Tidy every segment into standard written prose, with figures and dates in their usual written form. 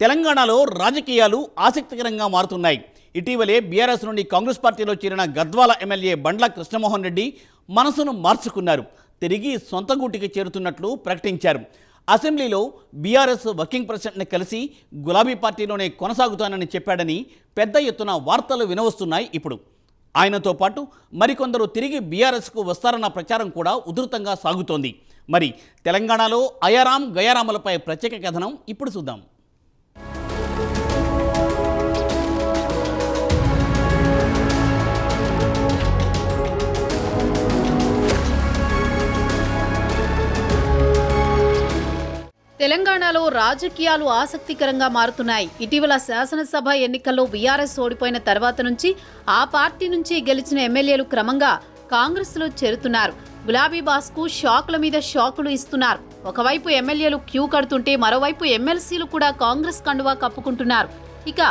తెలంగాణలో రాజకీయాలు ఆసక్తికరంగా మారుతున్నాయి. ఇటీవలే బీఆర్ఎస్ నుండి కాంగ్రెస్ పార్టీలో చేరిన గద్వాల ఎమ్మెల్యే బండ్ల కృష్ణమోహన్ రెడ్డి మనసును మార్చుకున్నారు. తిరిగి సొంత గూటికి చేరుతున్నట్లు ప్రకటించారు. అసెంబ్లీలో బీఆర్ఎస్ వర్కింగ్ ప్రెసిడెంట్ని కలిసి గులాబీ పార్టీలోనే కొనసాగుతానని చెప్పాడని పెద్ద ఎత్తున వార్తలు వినవస్తున్నాయి. ఇప్పుడు ఆయనతో పాటు మరికొందరు తిరిగి బీఆర్ఎస్కు వస్తారన్న ప్రచారం కూడా ఉధృతంగా సాగుతోంది. మరి తెలంగాణలో అయారాం గయారాములపై ప్రత్యేక కథనం ఇప్పుడు చూద్దాం. తెలంగాణలో రాజకీయాలు ఆసక్తికరంగా మారుతున్నాయి. ఇటీవల శాసనసభ ఎన్నికల్లో బీఆర్ఎస్ ఓడిపోయిన తర్వాత నుంచి ఆ పార్టీ నుంచి గెలిచిన ఎమ్మెల్యేలు క్రమంగా కాంగ్రెస్లో చేరుతున్నారు. గులాబీ బాస్కు షాకుల మీద షాకులు ఇస్తున్నారు. ఒకవైపు ఎమ్మెల్యేలు క్యూ కడుతుంటే మరోవైపు ఎమ్మెల్సీలు కూడా కాంగ్రెస్ కండువా కప్పుకుంటున్నారు. ఇక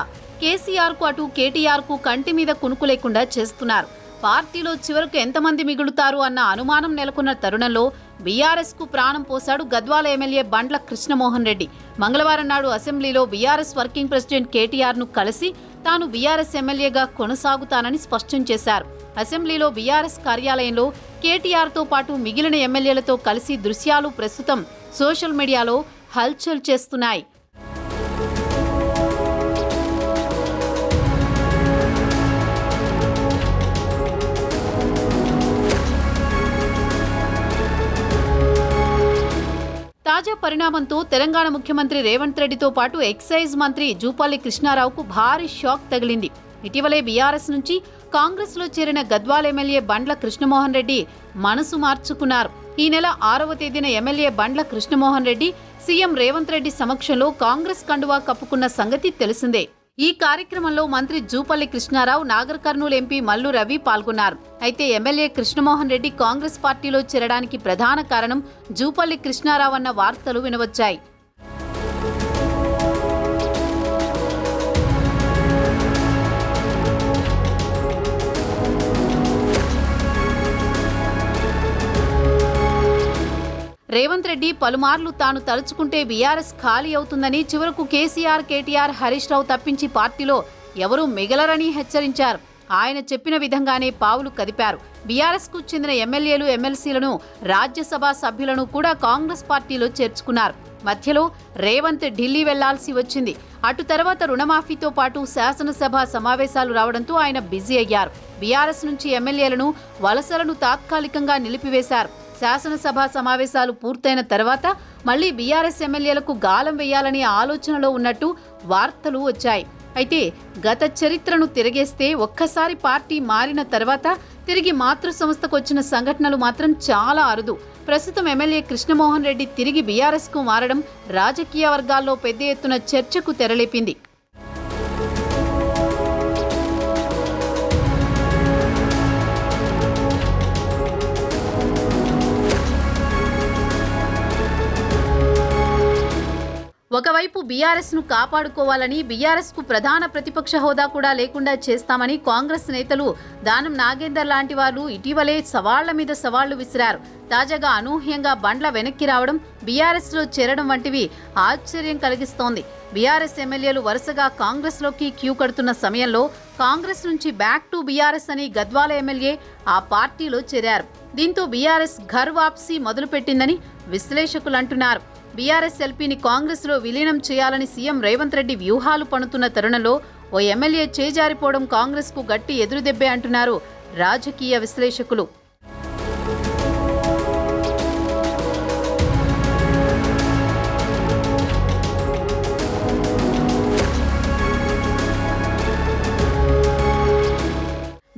కేసీఆర్కు అటు కేటీఆర్కు కంటి మీద కునుకు లేకుండా చేస్తున్నారు. పార్టీలో చివరకు ఎంతమంది మిగులుతారు అన్న అనుమానం నెలకొన్న తరుణంలో బీఆర్ఎస్కు ప్రాణం పోశాడు గద్వాల ఎమ్మెల్యే బండ్ల కృష్ణమోహన్ రెడ్డి. మంగళవారం నాడు అసెంబ్లీలో బీఆర్ఎస్ వర్కింగ్ ప్రెసిడెంట్ కేటీఆర్ను కలిసి తాను బీఆర్ఎస్ ఎమ్మెల్యేగా కొనసాగుతానని స్పష్టం చేశారు. అసెంబ్లీలో బీఆర్ఎస్ కార్యాలయంలో కేటీఆర్తో పాటు మిగిలిన ఎమ్మెల్యేలతో కలిసి దృశ్యాలు ప్రస్తుతం సోషల్ మీడియాలో హల్చల్ చేస్తున్నాయి. తాజా పరిణామంతో తెలంగాణ ముఖ్యమంత్రి రేవంత్ రెడ్డితో పాటు ఎక్సైజ్ మంత్రి జూపల్లి కృష్ణారావుకు భారీ షాక్ తగిలింది. ఇటీవలే బీఆర్ఎస్ నుంచి కాంగ్రెస్లో చేరిన గద్వాల ఎమ్మెల్యే బండ్ల కృష్ణమోహన్ రెడ్డి మనసు మార్చుకున్నారు. ఈ నెల 6వ తేదీన ఎమ్మెల్యే బండ్ల కృష్ణమోహన్ రెడ్డి సీఎం రేవంత్ రెడ్డి సమక్షంలో కాంగ్రెస్ కండువా కప్పుకున్న సంగతి తెలిసిందే. ఈ కార్యక్రమంలో మంత్రి జూపల్లి కృష్ణారావు, నాగర్ కర్నూలు ఎంపీ మల్లు రవి పాల్గొన్నారు. అయితే ఎమ్మెల్యే కృష్ణమోహన్ రెడ్డి కాంగ్రెస్ పార్టీలో చేరడానికి ప్రధాన కారణం జూపల్లి కృష్ణారావు అన్న వార్తలు వినవచ్చాయి. రేవంత్ రెడ్డి పలుమార్లు తాను తలుచుకుంటే బీఆర్ఎస్ ఖాళీ అవుతుందని, చివరకు కేసీఆర్, కేటీఆర్, హరీష్ రావు తప్పించి పార్టీలో ఎవరూ మిగలరని హెచ్చరించారు. ఆయన చెప్పిన విధంగానే పావులు కదిపారు. బీఆర్ఎస్కు చెందిన ఎమ్మెల్యేలు, ఎమ్మెల్సీలను, రాజ్యసభ సభ్యులను కూడా కాంగ్రెస్ పార్టీలో చేర్చుకున్నారు. మధ్యలో రేవంత్ ఢిల్లీ వెళ్లాల్సి వచ్చింది. అటు తర్వాత రుణమాఫీతో పాటు శాసనసభ సమావేశాలు రావడంతో ఆయన బిజీ అయ్యారు. బీఆర్ఎస్ నుంచి ఎమ్మెల్యేలను, వలసలను తాత్కాలికంగా నిలిపివేశారు. శాసనసభ సమావేశాలు పూర్తయిన తర్వాత మళ్లీ బీఆర్ఎస్ ఎమ్మెల్యేలకు గాలం వేయాలనే ఆలోచనలో ఉన్నట్టు వార్తలు వచ్చాయి. అయితే గత చరిత్రను తిరగేస్తే ఒక్కసారి పార్టీ మారిన తర్వాత తిరిగి మాతృ సంస్థకు వచ్చిన సంఘటనలు మాత్రం చాలా అరుదు. ప్రస్తుతం ఎమ్మెల్యే కృష్ణమోహన్ రెడ్డి తిరిగి బీఆర్ఎస్కు మారడం రాజకీయ వర్గాల్లో పెద్ద ఎత్తున చర్చకు తెరలేపింది. ఒకవైపు బీఆర్ఎస్ను కాపాడుకోవాలని, బీఆర్ఎస్కు ప్రధాన ప్రతిపక్ష హోదా కూడా లేకుండా చేస్తామని కాంగ్రెస్ నేతలు దానం నాగేందర్ లాంటి వారు ఇటీవలే సవాళ్ల మీద సవాళ్లు విసిరారు. తాజాగా అనూహ్యంగా బండ్ల వెనక్కి రావడం, బీఆర్ఎస్లో చేరడం వంటివి ఆశ్చర్యం కలిగిస్తోంది. బీఆర్ఎస్ ఎమ్మెల్యేలు వరుసగా కాంగ్రెస్లోకి క్యూ కడుతున్న సమయంలో కాంగ్రెస్ నుంచి బ్యాక్ టు బీఆర్ఎస్ అని గద్వాల ఎమ్మెల్యే ఆ పార్టీలో చేరారు. దీంతో బీఆర్ఎస్ ఘర్ వాప్సీ మొదలుపెట్టిందని విశ్లేషకులు అంటున్నారు. బీఆర్ఎస్ ఎల్పీని కాంగ్రెస్లో విలీనం చేయాలని సీఎం రేవంత్ రెడ్డి వ్యూహాలు పన్నుతున్న తరుణంలో ఓ ఎమ్మెల్యే చేజారిపోవడం కాంగ్రెస్కు గట్టి ఎదురుదెబ్బే అంటున్నారు రాజకీయ విశ్లేషకులు.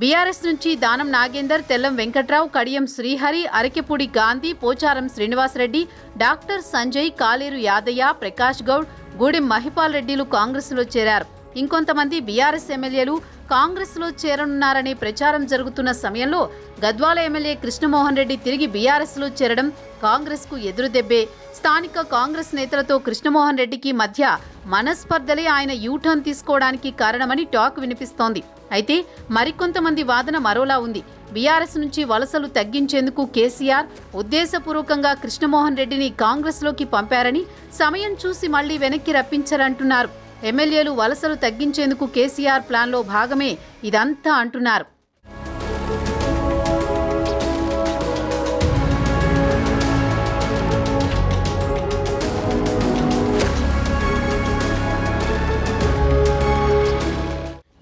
బీఆర్ఎస్ నుంచి దానం నాగేందర్, తెల్లం వెంకట్రావు, కడియం శ్రీహరి, అరకెపూడి గాంధీ, పోచారం శ్రీనివాసరెడ్డి, డాక్టర్ సంజయ్, కాలేరు యాదయ్య, ప్రకాష్ గౌడ్, గూడెం మహిపాల్ రెడ్డిలు కాంగ్రెస్లో చేరారు. ఇంకొంతమంది బీఆర్ఎస్ ఎమ్మెల్యేలు కాంగ్రెస్లో చేరనున్నారనే ప్రచారం జరుగుతున్న సమయంలో గద్వాల ఎమ్మెల్యే కృష్ణమోహన్ రెడ్డి తిరిగి బీఆర్ఎస్లో చేరడం కాంగ్రెస్కు ఎదురుదెబ్బే. స్థానిక కాంగ్రెస్ నేతలతో కృష్ణమోహన్ రెడ్డికి మధ్య మనస్పర్ధలే ఆయన యూటర్న్ తీసుకోవడానికి కారణమని టాక్ వినిపిస్తోంది. అయితే మరికొంతమంది వాదన మరోలా ఉంది. బీఆర్ఎస్ నుంచి వలసలు తగ్గించేందుకు కేసీఆర్ ఉద్దేశపూర్వకంగా కృష్ణమోహన్ రెడ్డిని కాంగ్రెస్లోకి పంపారని, సమయం చూసి మళ్లీ వెనక్కి రప్పించారంటున్నారు. ఎమ్మెల్యేలు వలసలు తగ్గించేందుకు కేసీఆర్ ప్లాన్లో భాగమే ఇదంతా అంటున్నారు.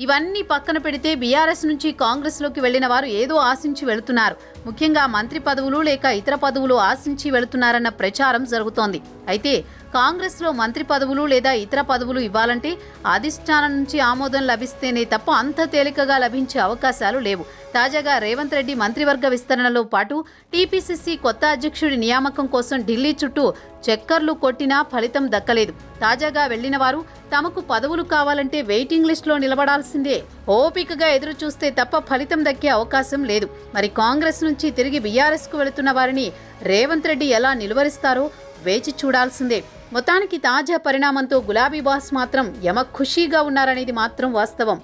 ఇవన్నీ పక్కన పెడితే బీఆర్ఎస్ నుంచి కాంగ్రెస్లోకి వెళ్లిన వారు ఏదో ఆశించి వెళుతున్నారు. ముఖ్యంగా మంత్రి పదవులు లేక ఇతర పదవులు ఆశించి వెళుతున్నారన్న ప్రచారం జరుగుతోంది. అయితే కాంగ్రెస్లో మంత్రి పదవులు లేదా ఇతర పదవులు ఇవ్వాలంటే అధిష్టానం నుంచి ఆమోదం లభిస్తేనే తప్ప అంత తేలికగా లభించే అవకాశాలు లేవు. తాజాగా రేవంత్ రెడ్డి మంత్రివర్గ విస్తరణలో పాటు టీపీసీసీ కొత్త అధ్యక్షుడి నియామకం కోసం ఢిల్లీ చుట్టూ చక్కర్లు కొట్టినా ఫలితం దక్కలేదు. తాజాగా వెళ్లిన వారు తమకు పదవులు కావాలంటే వెయిటింగ్ లిస్టులో నిలబడాల్సిందే. ఓపికగా ఎదురు చూస్తే తప్ప ఫలితం దక్కే అవకాశం లేదు. మరి కాంగ్రెస్ నుంచి తిరిగి బీఆర్ఎస్కు వెళుతున్న వారిని రేవంత్ రెడ్డి ఎలా నిలువరిస్తారో వేచి చూడాల్సిందే. మొత్తానికి తాజా పరిణామంతో గులాబీ బాస్ మాత్రం యమ ఖుషీగా ఉన్నారనేది మాత్రం వాస్తవం.